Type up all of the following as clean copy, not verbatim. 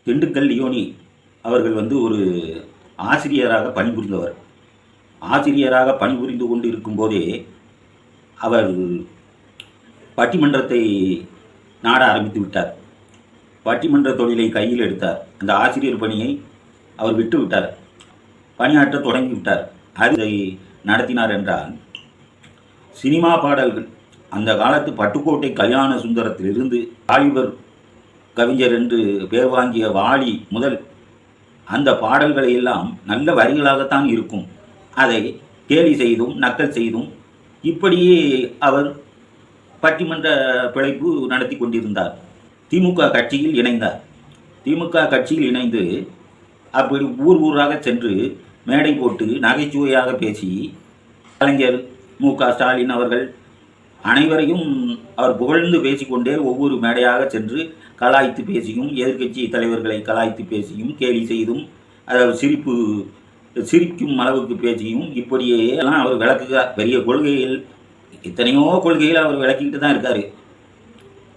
திண்டுக்கல் லியோனி அவர்கள் வந்து ஒரு ஆசிரியராக பணிபுரிந்தவர். ஆசிரியராக பணிபுரிந்து கொண்டு இருக்கும்போதே அவர் பட்டிமன்றத்தை நாட ஆரம்பித்து விட்டார். பட்டிமன்ற தொழிலை கையில் எடுத்தார். அந்த ஆசிரியர் பணியை அவர் விட்டு விட்டார், பணியாற்ற தொடங்கி விட்டார். அதை நடத்தினார் என்றால் சினிமா பாடல்கள், அந்த காலத்து பட்டுக்கோட்டை கல்யாண சுந்தரத்திலிருந்து வாலிபர் கவிஞர் என்று பேர் வாங்கிய வாலி முதல் அந்த பாடல்களை எல்லாம் நல்ல வரிகளாகத்தான் இருக்கும். அதை கேலி செய்தும் நக்கல் செய்தும் இப்படியே அவர் பட்டிமன்ற பிழைப்பு நடத்தி கொண்டிருந்தார். திமுக கட்சியில் இணைந்தார். திமுக கட்சியில் இணைந்து அப்படி ஊர் ஊராக சென்று மேடை போட்டு நகைச்சுவையாக பேசி கலைஞர் மு.க. ஸ்டாலின் அவர்கள் அனைவரையும் அவர் புகழ்ந்து பேசிக்கொண்டே ஒவ்வொரு மேடையாக சென்று கலாய்த்து பேசியும், எதிர்க்கட்சி தலைவர்களை கலாய்த்து பேசியும், கேலி செய்தும், சிரிக்கும் அளவுக்கு பேசியும் இப்படியே எல்லாம் அவர் விளக்குகிறார். பெரிய கொள்கைகள், எத்தனையோ கொள்கைகள் அவர் விளக்கிக்கிட்டு தான் இருக்கார்.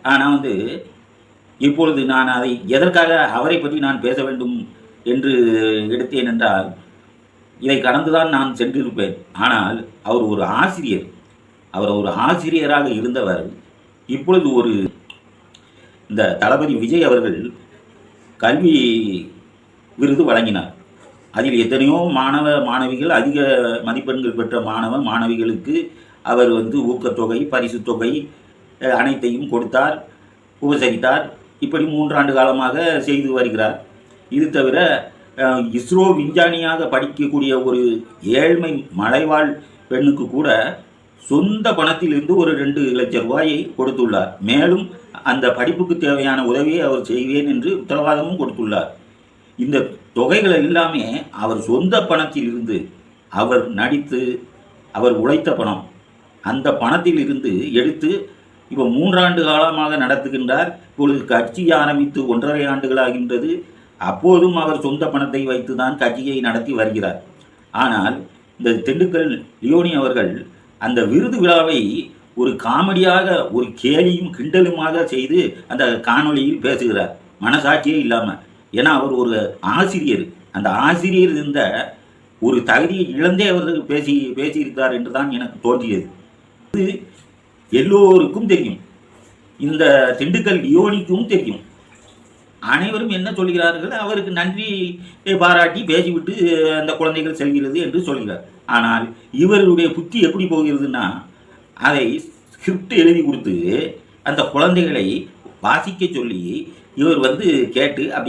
ஆனால் இப்பொழுது நான் அதை எதற்காக அவரை பற்றி நான் பேச வேண்டும் என்று எடுத்தேன் என்றால், இதை கடந்துதான் நான் சென்றிருப்பேன். ஆனால் அவர் ஒரு ஆசிரியர். அவர் ஒரு ஆசிரியராக இருந்தவர். இப்பொழுது இந்த தளபதி விஜய் அவர்கள் கல்வி விருது வழங்கினார். அதில் எத்தனையோ மாணவ மாணவிகள், அதிக மதிப்பெண்கள் பெற்ற மாணவ மாணவிகளுக்கு அவர் ஊக்கத்தொகை, பரிசு தொகை அனைத்தையும் கொடுத்தார், உபசரித்தார். இப்படி 3 ஆண்டு காலமாக செய்து வருகிறார். இது தவிர இஸ்ரோ விஞ்ஞானியாக படிக்கக்கூடிய ஒரு ஏழ்மை மலைவாழ் பெண்ணுக்கு கூட சொந்த பணத்திலிருந்து ஒரு 2 லட்சம் ரூபாயை கொடுத்துள்ளார். மேலும் அந்த படிப்புக்கு தேவையான உதவியை அவர் செய்வேன் என்று உத்தரவாதமும் கொடுத்துள்ளார். இந்த தொகைகள் எல்லாமே அவர் சொந்த பணத்தில் இருந்து, அவர் நடித்து அவர் உழைத்த பணம், அந்த பணத்தில் இருந்து எடுத்து இப்போ 3 ஆண்டு காலமாக நடத்துகின்றார். இப்பொழுது கட்சி ஆரம்பித்து 1.5 ஆண்டுகளாகின்றது. அப்போதும் அவர் சொந்த பணத்தை வைத்து தான் கட்சியை நடத்தி வருகிறார். ஆனால் இந்த திண்டுக்கல் லியோனி அவர்கள் அந்த விருது விழாவை ஒரு காமெடியாக, ஒரு கேலியும் கிண்டலுமாக செய்து அந்த காணொளியில் பேசுகிறார், மனசாட்சியே இல்லாமல். ஏன்னா அவர் ஒரு ஆசிரியர். அந்த ஆசிரியர் இருந்த ஒரு தகுதியை இழந்தே அவர் பேசியிருக்கிறார் என்று தான் எனக்கு தோன்றியது. இது எல்லோருக்கும் தெரியும், இந்த திண்டுக்கல் லியோனிக்கும் தெரியும். அனைவரும் என்ன சொல்கிறார்கள், அவருக்கு நன்றி பாராட்டி பேசிவிட்டு அந்த குழந்தைகள் செல்கிறது என்று சொல்கிறார். ஆனால் இவருடைய புத்தி எப்படி போகிறதுன்னா, அதை ஸ்கிரிப்ட் எழுதி கொடுத்து அந்த குழந்தைகளை வாசிக்க சொல்லி இவர் கேட்டு அப்படி